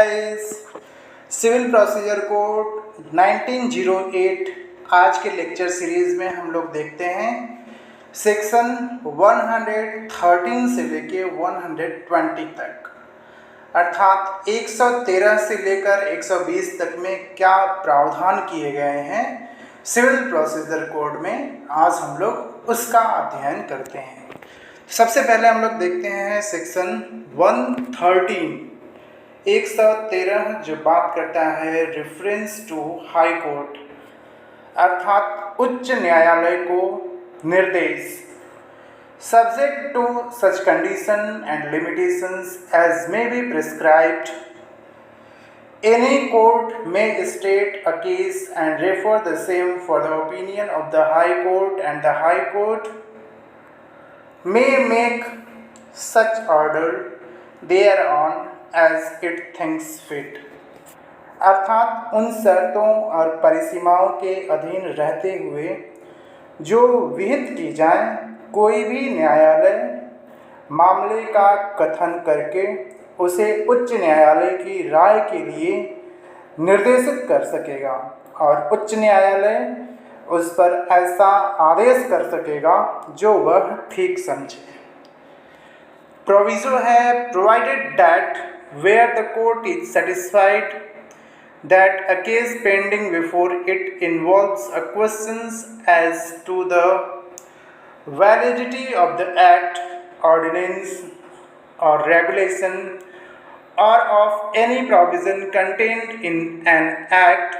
Guys, civil procedure code 1908 आज के lecture series में हम लोग देखते हैं सेक्शन 113 से लेके 120 तक, अर्थात 113 से लेकर 120 तक में क्या प्रावधान किए गए हैं सिविल प्रोसीजर कोड में। आज हम लोग उसका अध्ययन करते हैं। सबसे पहले हम लोग देखते हैं सेक्शन 113 जो बात करता है रेफरेंस टू हाई कोर्ट, अर्थात उच्च न्यायालय को निर्देश। Subject to such condition and limitations as may be prescribed, any court may state a case and refer the same for the opinion of the High Court, and the High Court may make such order thereon as it thinks fit। अर्थात उन शर्तों और परिसीमाओं के अधीन रहते हुए जो विहित की जाए, कोई भी न्यायालय मामले का कथन करके उसे उच्च न्यायालय की राय के लिए निर्देशित कर सकेगा और उच्च न्यायालय उस पर ऐसा आदेश कर सकेगा जो वह ठीक समझे। प्रोविजो है provided that where the court is satisfied that a case pending before it involves a questions as to the validity of the act, ordinance or regulation, or of any provision contained in an act,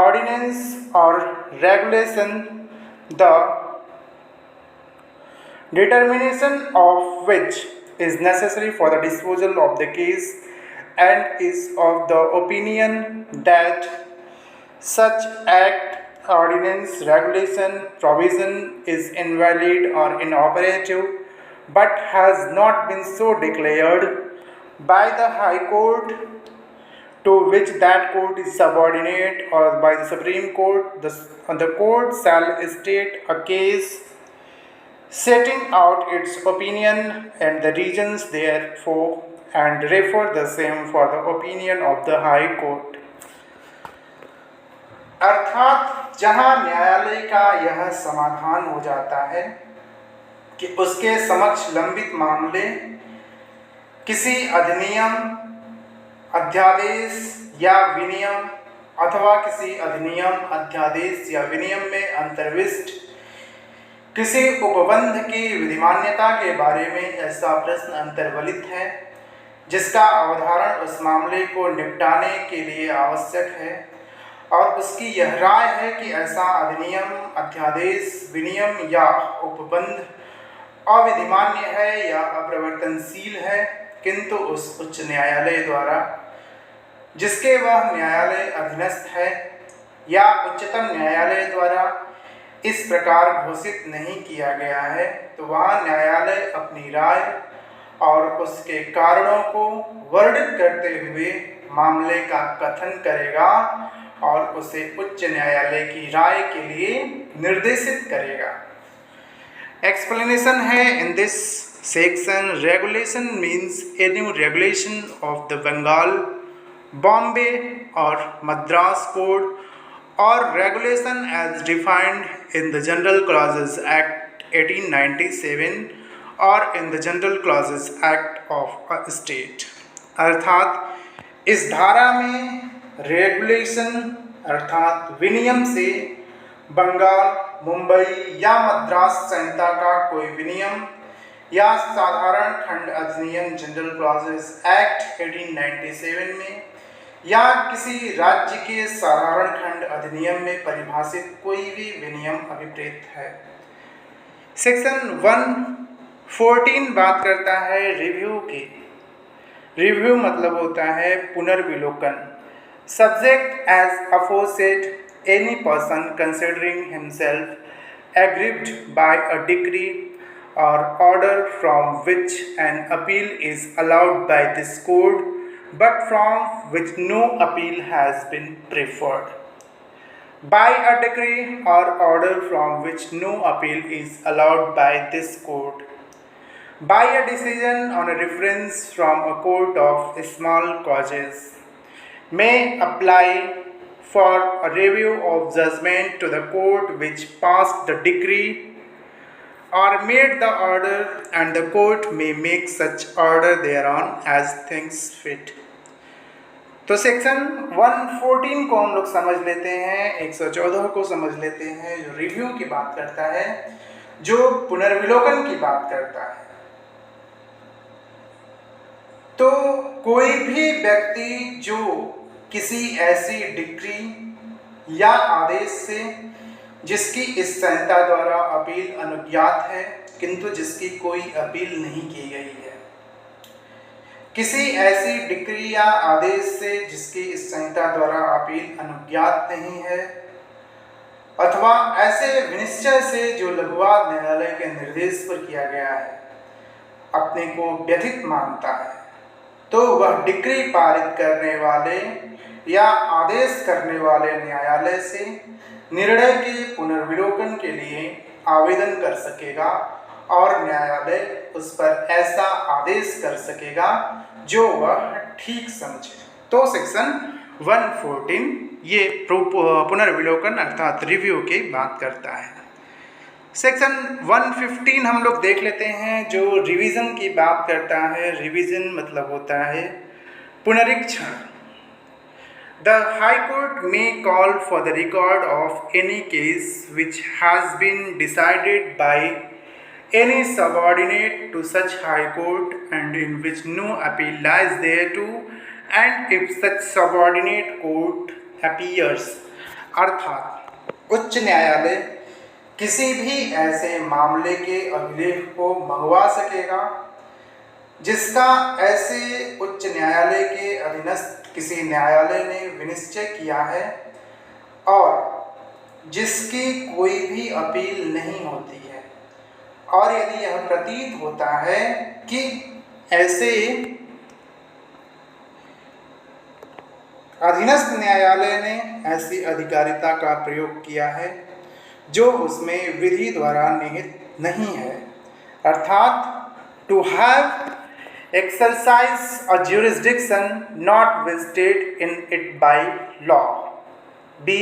ordinance or regulation, the determination of which is necessary for the disposal of the case, and is of the opinion that such act, ordinance, regulation, provision is invalid or inoperative, but has not been so declared by the High Court to which that court is subordinate, or by the Supreme Court, the court shall state a case, setting out its opinion and the reasons therefor, and refer the same for the opinion of the High Court। अर्थात जहां न्यायालय का यह समाधान हो जाता है कि उसके समक्ष लंबित मामले किसी अधिनियम, अध्यादेश या विनियम अथवा किसी अधिनियम, अध्यादेश या विनियम में अंतर्विष्ट किसी उपबंध की विधिमान्यता के बारे में ऐसा प्रश्न अंतर्वलित है जिसका अवधारण उस मामले को निपटाने के लिए आवश्यक है, और उसकी यह राय है कि ऐसा अधिनियम, अध्यादेश, विनियम या उपबंध अविधिमान्य है या अप्रवर्तनशील है, किंतु उस उच्च न्यायालय द्वारा जिसके वह न्यायालय अधीनस्थ है या उच्चतम न्यायालय द्वारा इस प्रकार घोषित नहीं किया गया है, तो वह न्यायालय अपनी राय और उसके कारणों को वर्णित करते हुए मामले का कथन करेगा और उसे उच्च न्यायालय की राय के लिए निर्देशित करेगा। एक्सप्लेनेशन है in this section, regulation means any regulation of the Bengal, Bombay और मद्रास कोड, और regulation as defined in the general clauses act 1897 और in the general clauses act of a state. अर्थात इस धारा में रेगुलेशन अर्थात विनियम से बंगाल, मुंबई या मद्रास संहिता का कोई विनियम या साधारण खंड अधिनियम जनरल क्लॉजेज एक्ट 1897 में या किसी राज्य के साधारण खंड अधिनियम में परिभाषित कोई भी विनियम अभिप्रेत है। सेक्शन 114 बात करता है रिव्यू की। रिव्यू मतलब होता है पुनर्विलोकन। Subject as aforesaid any person considering himself aggrieved by a decree or order from which an appeal is allowed by this code but from which no appeal has been preferred, by a decree or order from which no appeal is allowed by this court, by a decision on a reference from a court of small causes may apply for a review of judgment to the court which passed the decree or made the order, and the court may make such order thereon as thinks fit. तो section 114 को हम लोग समझ लेते हैं, 114 को समझ लेते हैं जो रिव्यू की बात करता है, जो पुनर्विलोकन की बात करता है। तो कोई भी व्यक्ति जो किसी ऐसी डिक्री या आदेश से जिसकी इस संहिता द्वारा अपील अनुज्ञात है किंतु जिसकी कोई अपील नहीं की गई है, किसी ऐसी डिक्री या आदेश से जिसकी इस संहिता द्वारा अपील अनुज्ञात नहीं है, अथवा ऐसे विनिश्चय से जो लघुवाद न्यायालय के निर्देश पर किया गया है, अपने को व्यथित मानता है, तो वह डिक्री पारित करने वाले या आदेश करने वाले न्यायालय से निर्णय के पुनर्विलोकन के लिए आवेदन कर सकेगा और न्यायालय उस पर ऐसा आदेश कर सकेगा जो वह ठीक समझे। तो सेक्शन 114 ये पुनर्विलोकन अर्थात रिव्यू की बात करता है। सेक्शन 115 हम लोग देख लेते हैं जो रिवीजन की बात करता है। रिवीजन मतलब होता है पुनरीक्षण। The High Court may call for the record of any case which has been decided by any subordinate to such High Court and in which no appeal lies thereto, and if such subordinate court appears, अर्थात उच्च न्यायालय किसी भी ऐसे मामले के अभिलेख को मंगवा सकेगा जिसका ऐसे उच्च न्यायालय के अधीनस्थ किसी न्यायालय ने विनिश्चय किया है और जिसकी कोई भी अपील नहीं होती है, और यदि यह प्रतीत होता है कि ऐसे अधीनस्थ न्यायालय ने ऐसी अधिकारिता का प्रयोग किया है जो उसमें विधि द्वारा निहित नहीं है, अर्थात to have exercise a jurisdiction not vested in it by law. B.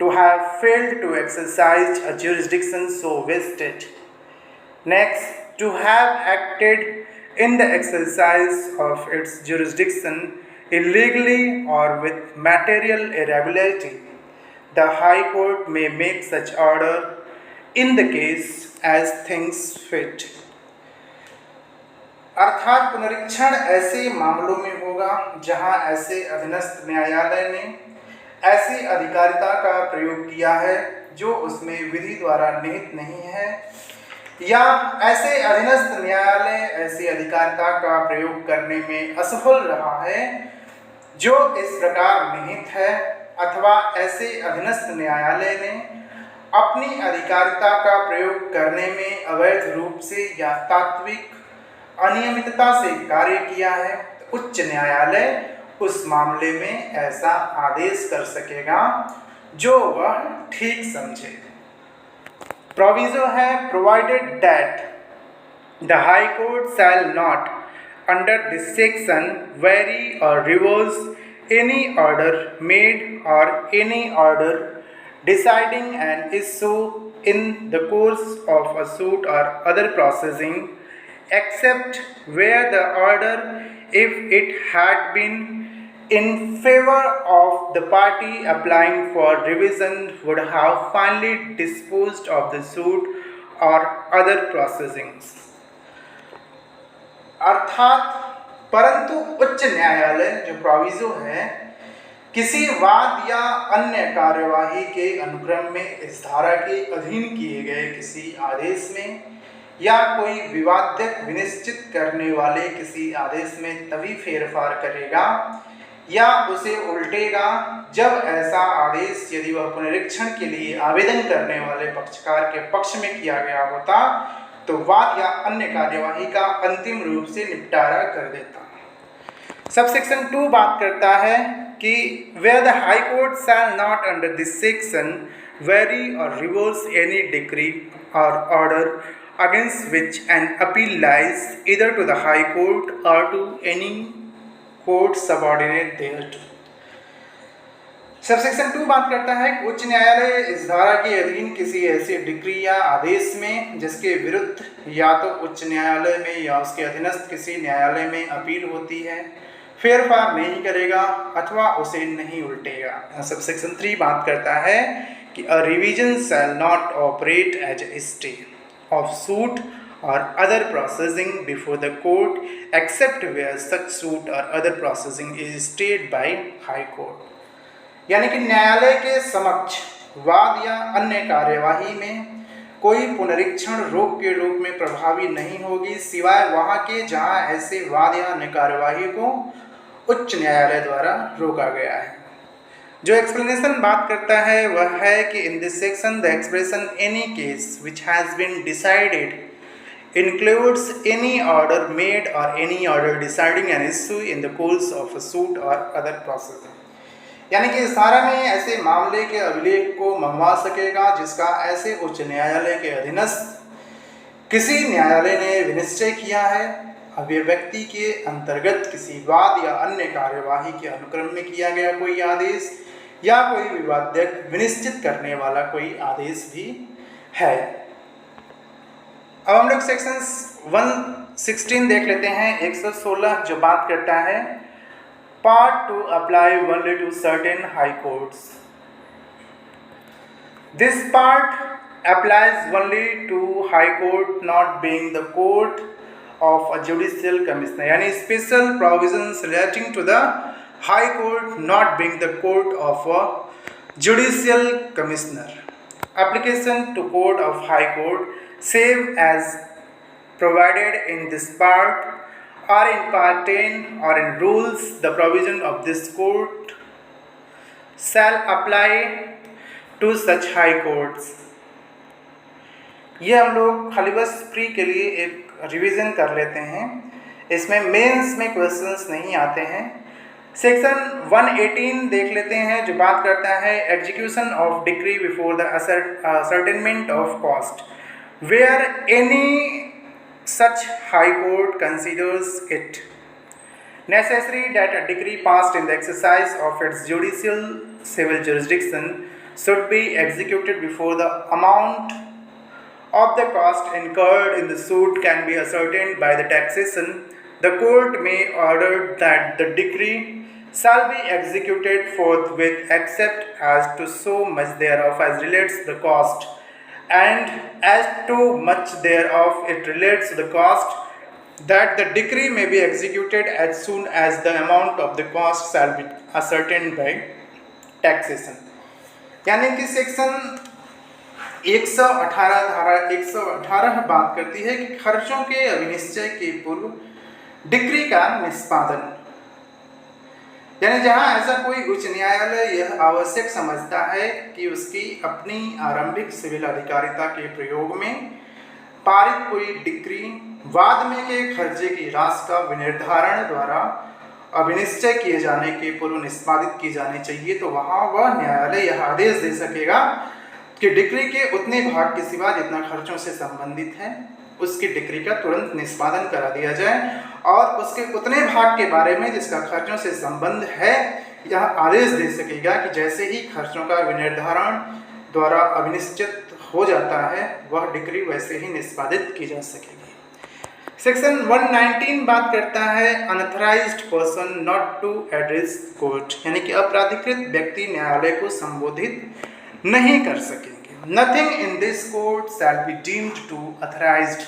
To have failed to exercise a jurisdiction so vested. Next, to have acted in the exercise of its jurisdiction illegally or with material irregularity. The High Court may make such order in the case as thinks fit. अर्थात पुनरीक्षण ऐसे मामलों में होगा जहां ऐसे अधीनस्थ न्यायालय ने ऐसी अधिकारिता का प्रयोग किया है जो उसमें विधि द्वारा निहित नहीं है, या ऐसे अधीनस्थ न्यायालय ऐसी अधिकारिता का प्रयोग करने में असफल रहा है जो इस प्रकार निहित है, अथवा ऐसे अधीनस्थ न्यायालय ने अपनी अधिकारिता का प्रयोग करने में अवैध रूप से या तात्विक अनियमितता से कार्य किया है, तो उच्च न्यायालय उस मामले में ऐसा आदेश कर सकेगा जो वह ठीक समझे। प्रोविजो है provided that the high court shall not under this section vary or reverse any order made or any order deciding an issue in the course of a suit or other processing except where the order, if it had been in favor of the party applying for revision, would have finally disposed of the suit or other proceedings. अर्थात परंतु उच्च न्यायालय जो proviso है किसी वाद या अन्य कार्यवाही के अनुक्रम में इस धारा के अधीन किए गए किसी आदेश में या कोई विवादक विनिश्चित करने वाले किसी आदेश में तभी फेरफार करेगा या उसे उल्टेगा जब ऐसा आदेश यदि वह पुनरीक्षण के लिए आवेदन करने वाले पक्षकार के पक्ष में किया गया होता तो वाद या अन्य कार्यवाही का अंतिम रूप से निपटारा कर देता। सबसेक्शन 2 बात करता है कि where the High Court shall not under this section vary or reverse any decree or order against which an appeal lies either to the High Court or to any court subordinate thereto। Subsection 2 बात करता है कि उच्च न्यायालय इस धारा के अधीन किसी ऐसी डिक्री या आदेश में जिसके विरुद्ध या तो उच्च न्यायालय में या उसके अधीनस्थ किसी न्यायालय में अपील होती है फेरफार नहीं करेगा अथवा उसे नहीं उल्टेगा। सबसेक्शन 3 बात करता है कि a revision shall not operate as a stay of suit or other processing before the court except where such suit or other processing is stayed by high court। यानी कि न्यायालय के समक्ष वाद या अन्य कार्यवाही में कोई पुनरीक्षण रोक के रूप में प्रभावी नहीं होगी सिवाय वहां के जहां ऐसे वाद या अन्य कार्यवाही को उच्च न्यायालय द्वारा रोका गया है। जो एक्सप्लेनेशन बात करता है वह है कि in this section the expression any case which has been decided includes any order made or any order deciding an issue in the course of a suit or other process। यानी कि इस धारा में ऐसे मामले के अभिलेख को मंगवा सकेगा जिसका ऐसे उच्च न्यायालय के अधीनस्थ किसी न्यायालय ने विनिश्चय किया है अभिव्यक्ति के अंतर्गत किसी वाद या अन्य कार्यवाही के अनुक्रम में किया गया कोई आदेश या कोई विवाद विनिश्चित करने वाला कोई आदेश भी है। अब हम लोग सेक्शन 116 देख लेते हैं 116 जो बात करता है part two apply only to certain high courts. This part applies only to high court not being the court of a judicial commissioner. यानी special provisions relating to the high court not being the court of a judicial commissioner. Application to court of high court save as provided in this part or in part 10 or in rules the provision of this court shall apply to such high courts। ये हम लोग खाली बस pre के लिए एक revision कर लेते हैं, इसमें मेंस में क्वेश्चंस नहीं आते हैं। सेक्शन 118 देख लेते हैं जो बात करता है execution of decree before the ascertainment of cost where any such high court considers it necessary that a decree passed in the exercise of its judicial civil jurisdiction should be executed before the amount of the cost incurred in the suit can be ascertained by the taxation, the court may order that the decree shall be executed forthwith except as to so much thereof as relates the cost and as too much thereof it relates to the cost, that the decree may be executed as soon as the amount of the cost shall be ascertained by taxation। यानी कि section 118 धारा 118 बात करती है कि खर्चों के अभिनिश्चय के पूर्व डिक्री का निष्पादन, यानी जहां ऐसा कोई उच्च न्यायालय यह आवश्यक समझता है कि उसकी अपनी आरंभिक सिविल अधिकारिता के प्रयोग में पारित कोई डिक्री वाद में के खर्चे की राशि का विनिर्धारण द्वारा अभिनिश्चय किए जाने के पूर्व निष्पादित की जानी चाहिए, तो वहां वह न्यायालय यह आदेश दे सकेगा कि डिक्री के उतने भाग के सिवा जितना खर्चों से संबंधित है उसकी डिक्री का तुरंत निष्पादन करा दिया जाए और उसके उतने भाग के बारे में जिसका खर्चों से संबंध है यह आदेश दे सकेगा कि जैसे ही खर्चों का विनिर्धारण द्वारा अभिनिश्चित हो जाता है वह डिक्री वैसे ही निष्पादित की जा सकेगी। सेक्शन 119 बात करता है unauthorised person not to address court, यानी कि अपराधिकृत व्यक्ति न्यायालय को संबोधित नहीं कर सकेंगे। Nothing in this court shall be deemed to authorized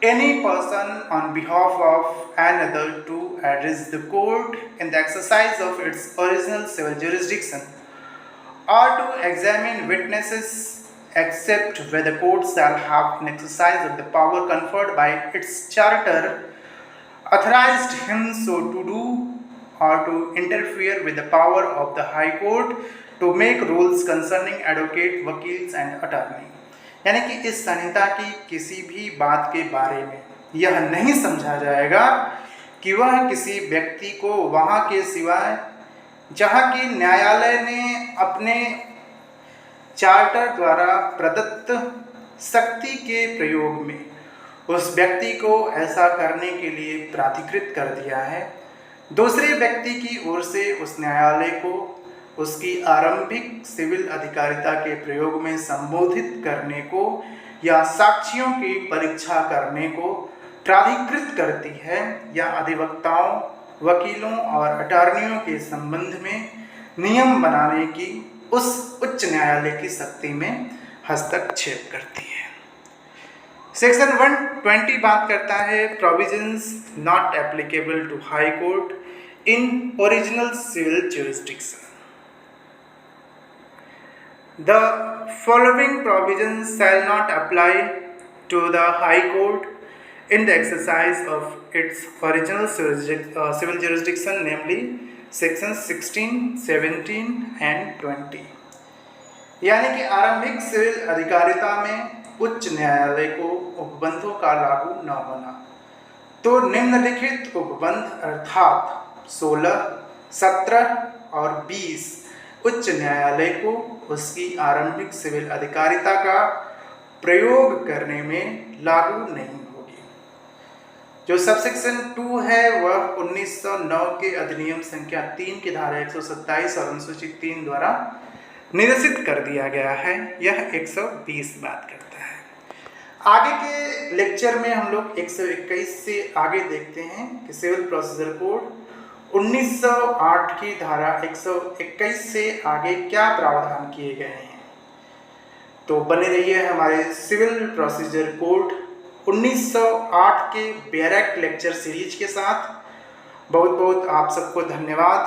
any person on behalf of another to address the court in the exercise of its original civil jurisdiction or to examine witnesses except where the court shall have in exercise of the power conferred by its charter authorized him so to do or to interfere with the power of the high court to make rules concerning advocate, वकील्स and attorney। यानी कि इस संहिता की किसी भी बात के बारे में यह नहीं समझा जाएगा कि वह किसी व्यक्ति को वहाँ के सिवाय जहाँ की न्यायालय ने अपने चार्टर द्वारा प्रदत्त शक्ति के प्रयोग में उस व्यक्ति को ऐसा करने के लिए प्राधिकृत कर दिया है। दूसरे व्यक्ति की ओर से उस न्यायालय को उसकी आरंभिक सिविल अधिकारिता के प्रयोग में संबोधित करने को या साक्ष्यों की परीक्षा करने को प्राधिकृत करती है, या अधिवक्ताओं, वकीलों और अटॉर्नियों के संबंध में नियम बनाने की उस उच्च न्यायालय की शक्ति में हस्तक्षेप करती है। सेक्शन 120 बात करता है provisions not applicable to high court in original civil jurisdiction. The following provisions shall not apply to the High Court in the exercise of its original civil jurisdiction, namely sections 16, 17 and 20। यानी कि आरंभिक civil अधिकारिता में उच्च न्यायालय को उपबंधों का लागू न होना, तो निम्नलिखित उपबंध अर्थात 16, 17 और 20 उच्च न्यायालय को उसकी आरंभिक सिविल अधिकारिता का प्रयोग करने में लागू नहीं होगी। जो सबसेक्शन 2 है वह 1909 के अधिनियम संख्या 3 की धारा 127 और अनुसूची 3 द्वारा निरसित कर दिया गया है। यह 120 बात करता है। आगे के लेक्चर में हम लोग 121 से आगे देखते हैं कि सिविल प्रोसीजर कोड 1908 की धारा 121 से आगे क्या प्रावधान किए गए हैं। तो बने रहिए हमारे सिविल प्रोसीजर कोड 1908 के बैरक लेक्चर सीरीज के साथ। बहुत बहुत आप सबको धन्यवाद।